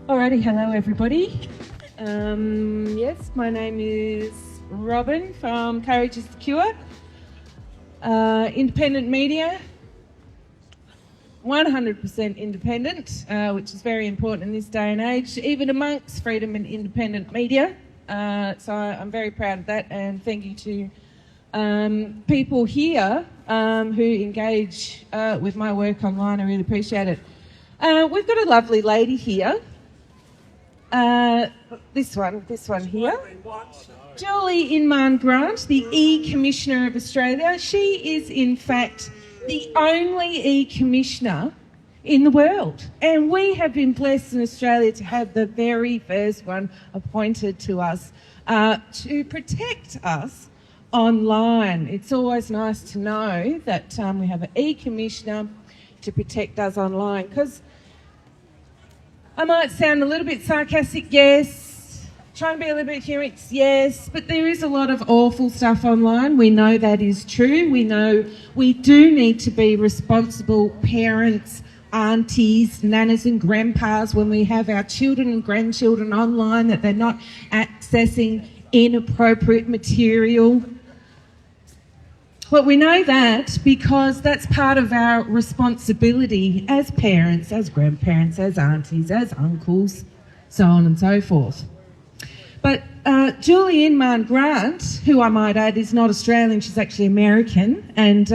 Alrighty, hello everybody. Yes, my name is Robin from Courage is the Cure. Independent media, 100% independent, which is very important in this day and age, even amongst freedom and independent media. So I'm very proud of that, and thank you to people here who engage with my work online. I really appreciate it. We've got a lovely lady here. This one here. Julie Inman Grant, the E-Commissioner of Australia. She is, in fact, the only E-Commissioner in the world. And we have been blessed in Australia to have the very first one appointed to us to protect us online. It's always nice to know that we have an E-Commissioner to protect us online, because I might sound a little bit sarcastic, yes, trying to be a little bit humorous, yes, but there is a lot of awful stuff online. We know that is true. We know we do need to be responsible parents, aunties, nanas and grandpas when we have our children and grandchildren online, that they're not accessing inappropriate material. Well, we know that because that's part of our responsibility as parents, as grandparents, as aunties, as uncles, so on and so forth. But Julie Inman Grant, who I might add is not Australian, she's actually American, and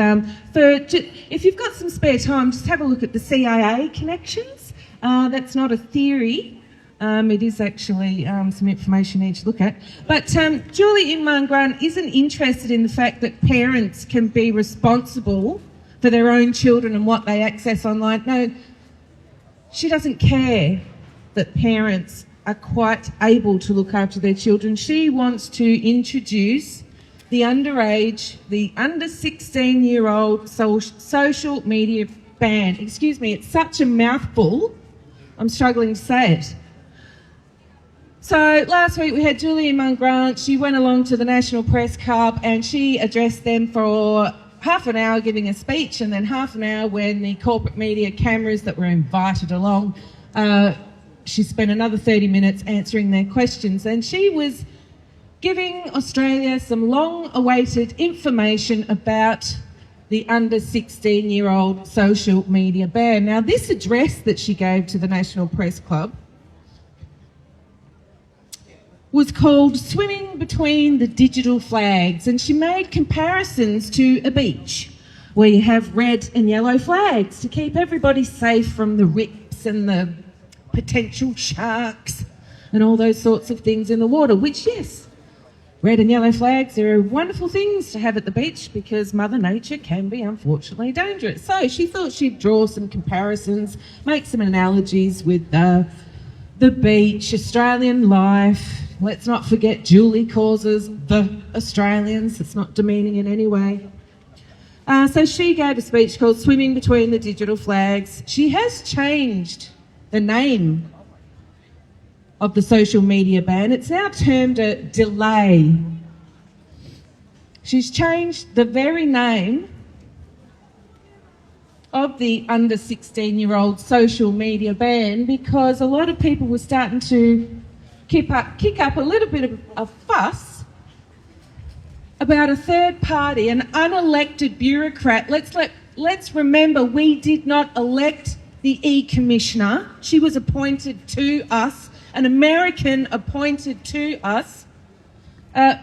if you've got some spare time, just have a look at the CIA connections. That's not a theory. It is actually some information you need to look at. But Julie Inman Grant isn't interested in the fact that parents can be responsible for their own children and what they access online. No, she doesn't care that parents are quite able to look after their children. She wants to introduce the underage, the under 16-year-old social media ban. Excuse me, it's such a mouthful, I'm struggling to say it. So last week we had Julie Inman Grant. She went along to the National Press Club and she addressed them for half an hour giving a speech, and then half an hour when the corporate media cameras that were invited along, she spent another 30 minutes answering their questions, and she was giving Australia some long-awaited information about the under 16-year-old social media ban. Now, this address that she gave to the National Press Club was called Swimming Between the Digital Flags, and she made comparisons to a beach where you have red and yellow flags to keep everybody safe from the rips and the potential sharks and all those sorts of things in the water, which, yes, red and yellow flags are wonderful things to have at the beach because Mother Nature can be unfortunately dangerous. So she thought she'd draw some comparisons, make some analogies with the beach, Australian life. Let's not forget Julie causes the Australians. It's not demeaning in any way. So she gave a speech called Swimming Between the Digital Flags. She has changed the name of the social media ban. It's now termed a delay. She's changed the very name of the under 16-year-old social media ban because a lot of people were starting to kick up a little bit of a fuss about a third party, an unelected bureaucrat. Let's remember, we did not elect the E-Commissioner. She was appointed to us, an American appointed to us.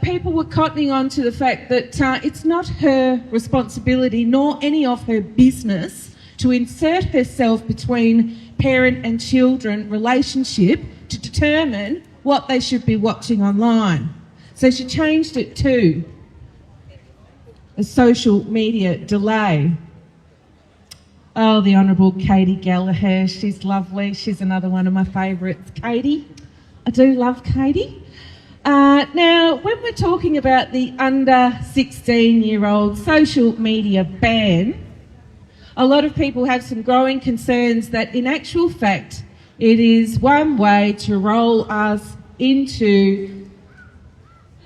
People were cottoning on to the fact that it's not her responsibility nor any of her business to insert herself between parent and children relationship to determine what they should be watching online. So she changed it to a social media delay. Oh, the Honourable Katie Gallagher, she's lovely. She's another one of my favourites. Katie, I do love Katie. Now, when we're talking about the under 16-year-old social media ban, a lot of people have some growing concerns that in actual fact it is one way to roll us into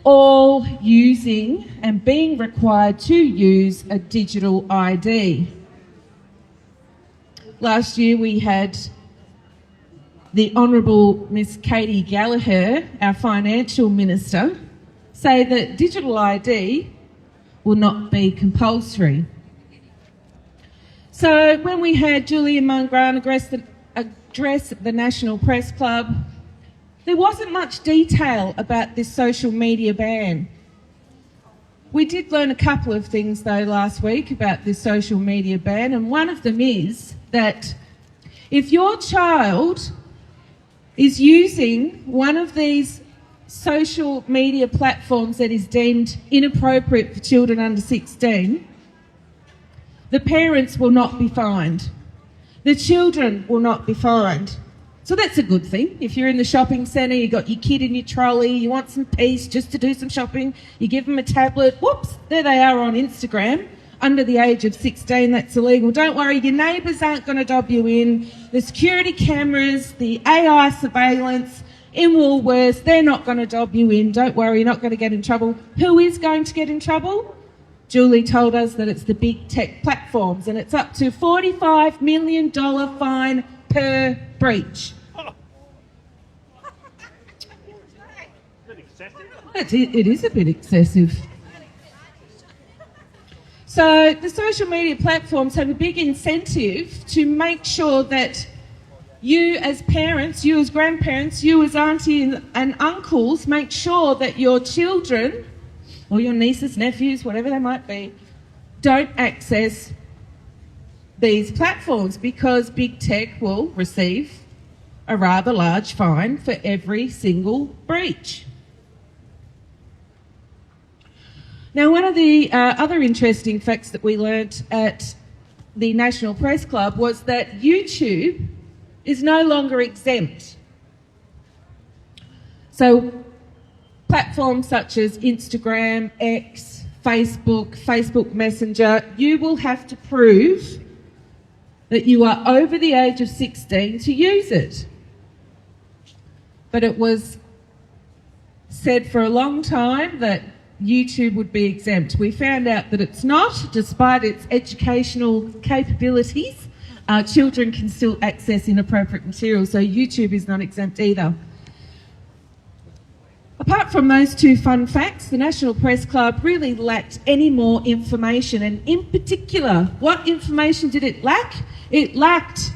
all using and being required to use a digital ID. Last year we had the Honourable Miss Katie Gallagher, our Financial Minister, say that digital ID will not be compulsory. So when we had Julian Mungrant address at the National Press Club, there wasn't much detail about this social media ban. We did learn a couple of things though last week about this social media ban, and one of them is that if your child is using one of these social media platforms that is deemed inappropriate for children under 16, the parents will not be fined. The children will not be fined. So that's a good thing. If you're in the shopping centre, you've got your kid in your trolley, you want some peace just to do some shopping, you give them a tablet, whoops, there they are on Instagram. Under the age of 16, that's illegal. Don't worry, your neighbours aren't going to dob you in. The security cameras, the AI surveillance in Woolworths, they're not going to dob you in. Don't worry, you're not going to get in trouble. Who is going to get in trouble? Julie told us that it's the big tech platforms, and it's up to $45 million fine per breach. It is a bit excessive. So the social media platforms have a big incentive to make sure that you as parents, you as grandparents, you as aunties and uncles, make sure that your children or your nieces, nephews, whatever they might be, don't access these platforms, because big tech will receive a rather large fine for every single breach. Now, one of the other interesting facts that we learnt at the National Press Club was that YouTube is no longer exempt. So platforms such as Instagram, X, Facebook Messenger, you will have to prove that you are over the age of 16 to use it. But it was said for a long time that YouTube would be exempt. We found out that it's not, despite its educational capabilities. Children can still access inappropriate material, so YouTube is not exempt either. Apart from those two fun facts, the National Press Club really lacked any more information, and in particular, what information did it lack? It lacked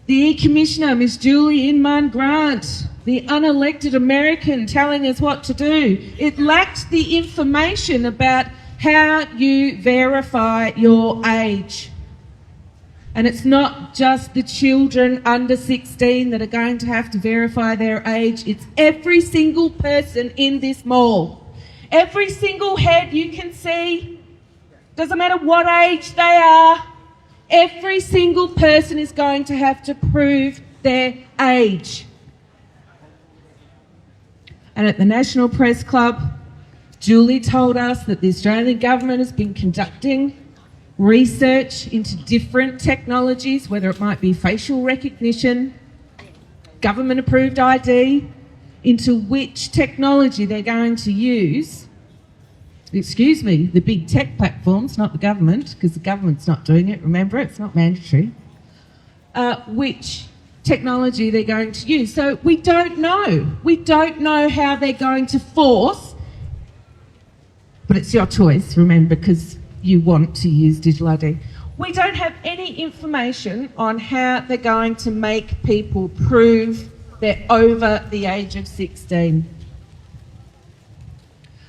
the E-Commissioner, Ms. Julie Mungrant, the unelected American, telling us what to do. It lacked the information about how you verify your age. And it's not just the children under 16 that are going to have to verify their age. It's every single person in this mall. Every single head you can see, doesn't matter what age they are, every single person is going to have to prove their age. And at the National Press Club, Julie told us that the Australian government has been conducting research into different technologies, whether it might be facial recognition, government-approved ID, into which technology they're going to use. Excuse me, the big tech platforms, not the government, because the government's not doing it, remember, it's not mandatory. Which technology they're going to use. So we don't know. We don't know how they're going to force, but it's your choice, remember, because you want to use digital ID. We don't have any information on how they're going to make people prove they're over the age of 16.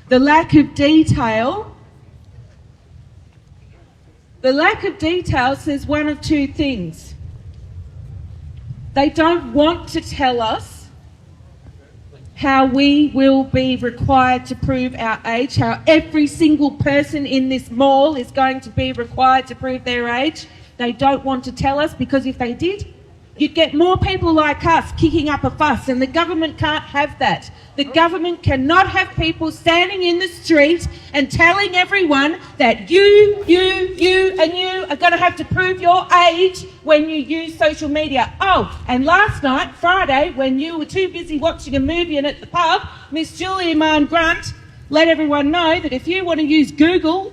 The lack of detail says one of two things. They don't want to tell us how we will be required to prove our age, how every single person in this mall is going to be required to prove their age. They don't want to tell us, because if they did, you'd get more people like us kicking up a fuss, and the government can't have that. The government cannot have people standing in the street and telling everyone that you and you are going to have to prove your age when you use social media. Oh, and last night, Friday, when you were too busy watching a movie and at the pub, Miss Julie Mungrant let everyone know that if you want to use Google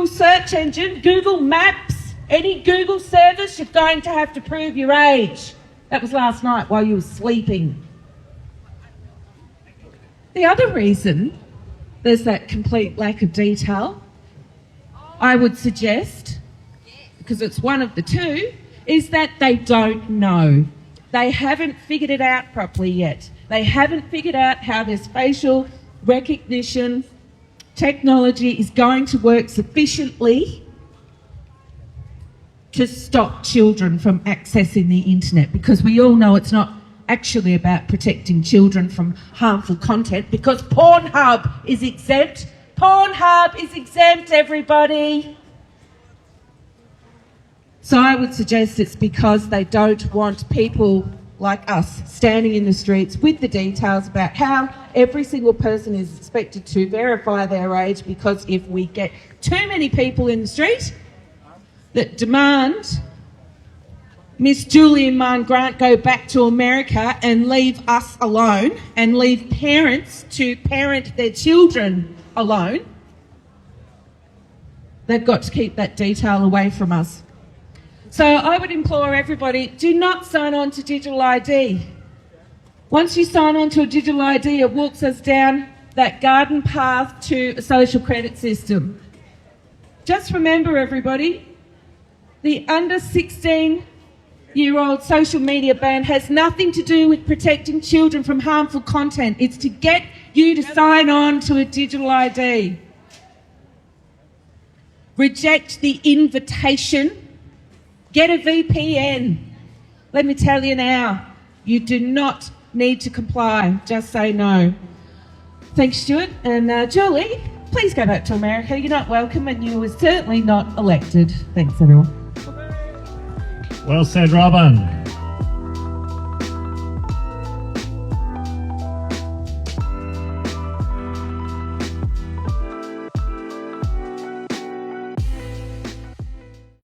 search engine, Google Maps, any Google service, you're going to have to prove your age. That was last night while you were sleeping. The other reason there's that complete lack of detail, I would suggest, because it's one of the two, is that they don't know. They haven't figured it out properly yet. They haven't figured out how this facial recognition technology is going to work sufficiently to stop children from accessing the internet, because we all know it's not actually about protecting children from harmful content, because Pornhub is exempt. Pornhub is exempt, everybody. So I would suggest it's because they don't want people like us standing in the streets with the details about how every single person is expected to verify their age, because if we get too many people in the street that demand Miss Julie and Marn Grant go back to America and leave us alone and leave parents to parent their children alone, they've got to keep that detail away from us. So I would implore everybody, do not sign on to digital ID. Once you sign on to a digital ID, it walks us down that garden path to a social credit system. Just remember, everybody, the under 16-year-old social media ban has nothing to do with protecting children from harmful content. It's to get you to sign on to a digital ID. Reject the invitation. Get a VPN. Let me tell you now, you do not need to comply. Just say no. Thanks, Stuart. And Julie, please go back to America. You're not welcome and you were certainly not elected. Thanks, everyone. Well said, Robin.